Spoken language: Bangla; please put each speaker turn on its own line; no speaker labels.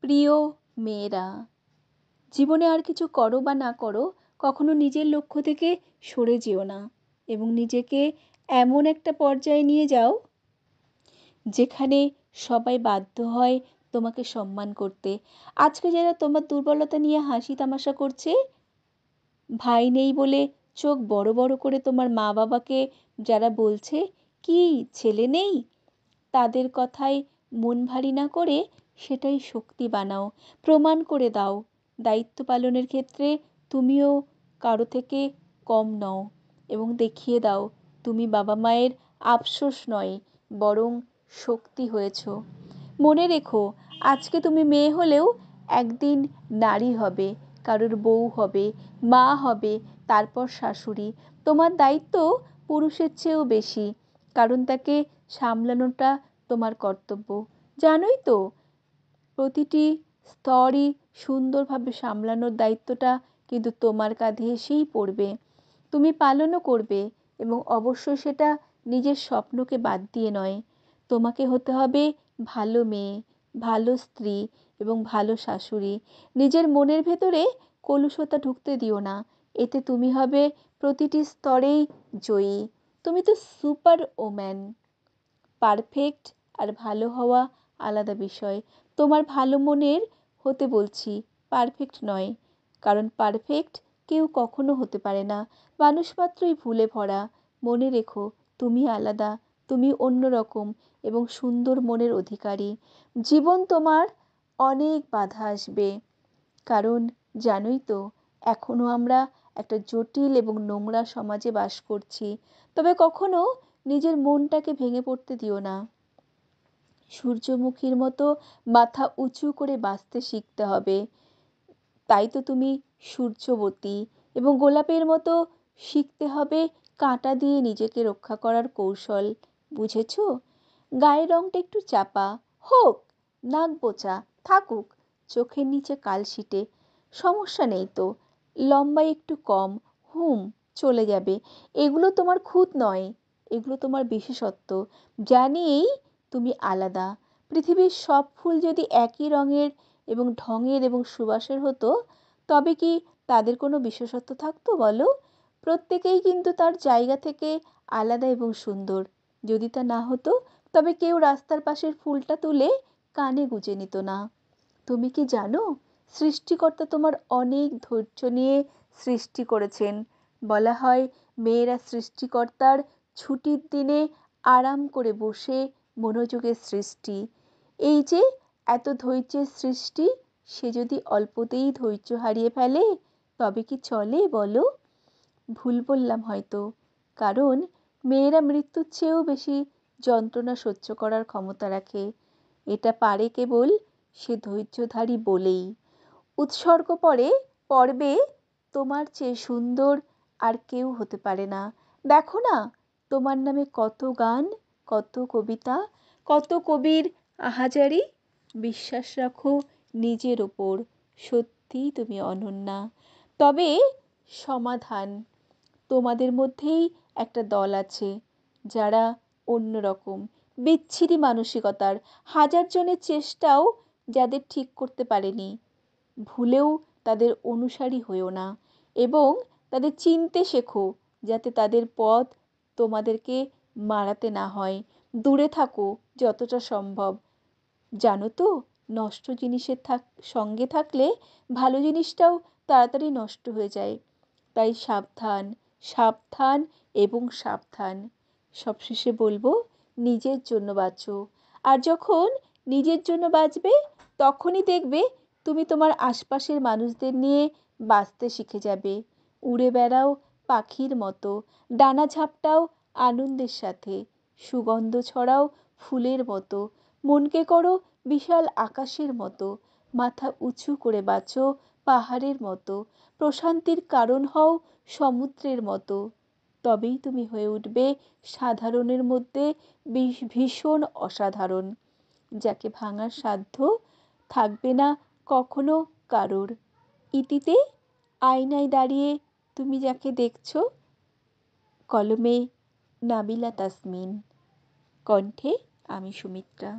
প্রিয় মেয়েরা, জীবনে আর কিছু করো বা না করো, কখনো নিজের লক্ষ্য থেকে সরে যেও না এবং নিজেকে এমন একটা পর্যায়ে নিয়ে যাও যেখানে সবাই বাধ্য হয় তোমাকে সম্মান করতে। আজকে যারা তোমার দুর্বলতা নিয়ে হাসি তামাশা করছে, ভাই নেই বলে চোখ বড় বড় করে তোমার মা বাবাকে যারা বলছে কি ছেলে নেই, তাদের কথায় মন ভারী না করে সেটাই শক্তি বানাও। প্রমাণ করে দাও দায়িত্ব পালনের ক্ষেত্রে তুমিও কারো থেকে কম নও এবং দেখিয়ে দাও তুমি বাবা মায়ের আফসোস নয়, বরং শক্তি হয়েছ। মনে রেখো, আজকে তুমি মেয়ে হলেও একদিন নারী হবে, কারোর বউ হবে, মা হবে, তারপর শাশুড়ি। তোমার দায়িত্ব পুরুষের চেয়েও বেশি, কারণ তাকে সামলানোটা তোমার কর্তব্য। জানোই তো, প্রতিটি স্তরই সুন্দরভাবে সামলানোর দায়িত্বটা কিন্তু তোমার কাঁধে এসেই পড়বে। তুমি পালনও করবে এবং অবশ্যই সেটা নিজের স্বপ্নকে বাদ দিয়ে নয়। তোমাকে হতে হবে ভালো মেয়ে, ভালো স্ত্রী এবং ভালো শাশুড়ি। নিজের মনের ভেতরে কলুষতা ঢুকতে দিও না, এতে তুমি হবে প্রতিটি স্তরেই জয়ী। তুমি তো সুপার ওম্যান। পারফেক্ট আর ভালো হওয়া আলাদা বিষয়। তোমার ভালো মনের হতে বলছি, পারফেক্ট নয়। কারণ পারফেক্ট কেউ কখনো হতে পারে না। মানুষ মাত্রই ভুলে ভরা। মনে রেখো, তুমি আলাদা, তুমি অন্যরকম এবং সুন্দর মনের অধিকারী। জীবন তোমার অনেক বাধা আসবে, কারণ জানোই তো এখনো আমরা একটা জটিল এবং নোংরা সমাজে বাস করছি। তবে কখনো নিজের মনটাকে ভেঙে পড়তে দিও না। সূর্যমুখীর মতো মাথা উঁচু করে বাঁচতে শিখতে হবে। তাই তো তুমি সূর্যবতী। এবং গোলাপের মতো শিখতে হবে কাঁটা দিয়ে নিজেকে রক্ষা করার কৌশল। বুঝেছো? গায়ের রংটা একটু চাপা হোক, নাক বোঁচা থাকুক, চোখের নিচে কালশিটে সমস্যা নেই তো, লম্বায় একটু কম, চলে যাবে। এগুলো তোমার খুঁত নয়, এগুলো তোমার বিশেষত্ব। জানিয়েই তুমি আলাদা। পৃথিবীর সব ফুল যদি একই রঙের এবং ঢঙের এবং সুবাসের হতো, তবে কি তাদের কোনো বিশেষত্ব থাকতো বলো? প্রত্যেকেই কিন্তু তার জায়গা থেকে আলাদা এবং সুন্দর। যদি তা না হতো, তবে কেউ রাস্তার পাশের ফুলটা তুলে কানে গুঁজে নিত না। তুমি কি জানো, সৃষ্টিকর্তা তোমার অনেক ধৈর্য নিয়ে সৃষ্টি করেছেন। বলা হয় মেয়েরা সৃষ্টিকর্তার ছুটির দিনে আরাম করে বসে মনোযোগের সৃষ্টি। এই যে এত ধৈর্যের সৃষ্টি, সে যদি অল্পতেই ধৈর্য হারিয়ে ফেলে, তবে কি চলে বলো? ভুল বললাম হয়তো, কারণ মেয়েরা মৃত্যুর চেয়েও বেশি যন্ত্রণা সহ্য করার ক্ষমতা রাখে। এটা পারে কেবল সে ধৈর্যধারী বলেই। উৎসর্গ পর্বে তোমার চেয়ে সুন্দর আর কেউ হতে পারে না। দেখো না, তোমার নামে কত গান, কত কবিতা, কত কবির আহাজারি। বিশ্বাস রাখো নিজের ওপর, সত্যিই তুমি অনন্যা। তবে সমাধান, তোমাদের মধ্যেই একটা দল আছে যারা অন্যরকম, বিচ্ছিরি মানসিকতার, হাজার জনের চেষ্টাও যাদের ঠিক করতে পারেনি। ভুলেও তাদের অনুসারী হয়েও না এবং তাদের চিনতে শেখো, যাতে তাদের পথ তোমাদেরকে মারাতে না হয়। দূরে থাকো যতটা সম্ভব। জানো তো, নষ্ট জিনিসের সঙ্গে থাকলে ভালো জিনিসটাও তাড়াতাড়ি নষ্ট হয়ে যায়। তাই সাবধান, সাবধান এবং সাবধান। সবশেষে বলবো, নিজের জন্য বাঁচো। আর যখন নিজের জন্য বাঁচবে, তখনই দেখবে তুমি তোমার আশপাশের মানুষদের নিয়ে বাঁচতে শিখে যাবে। উড়ে বেড়াও পাখির মতো, ডানা ঝাপটাও আনন্দের সাথে, সুগন্ধ ছড়াও ফুলের মতো, মনকে করো বিশাল আকাশের মতো, মাথা উঁচু করে বাঁচো পাহাড়ের মতো, প্রশান্তির কারণ হও সমুদ্রের মতো। তবেই তুমি হয়ে উঠবে সাধারণের মধ্যে ভীষণ অসাধারণ, যাকে ভাঙার সাধ্য থাকবে না কখনো কারোর। ইতিতে আয়নায় দাঁড়িয়ে তুমি যাকে দেখছো, কলমে নাবিলা তাসমিন, কণ্ঠে আমি সুমিত্রা।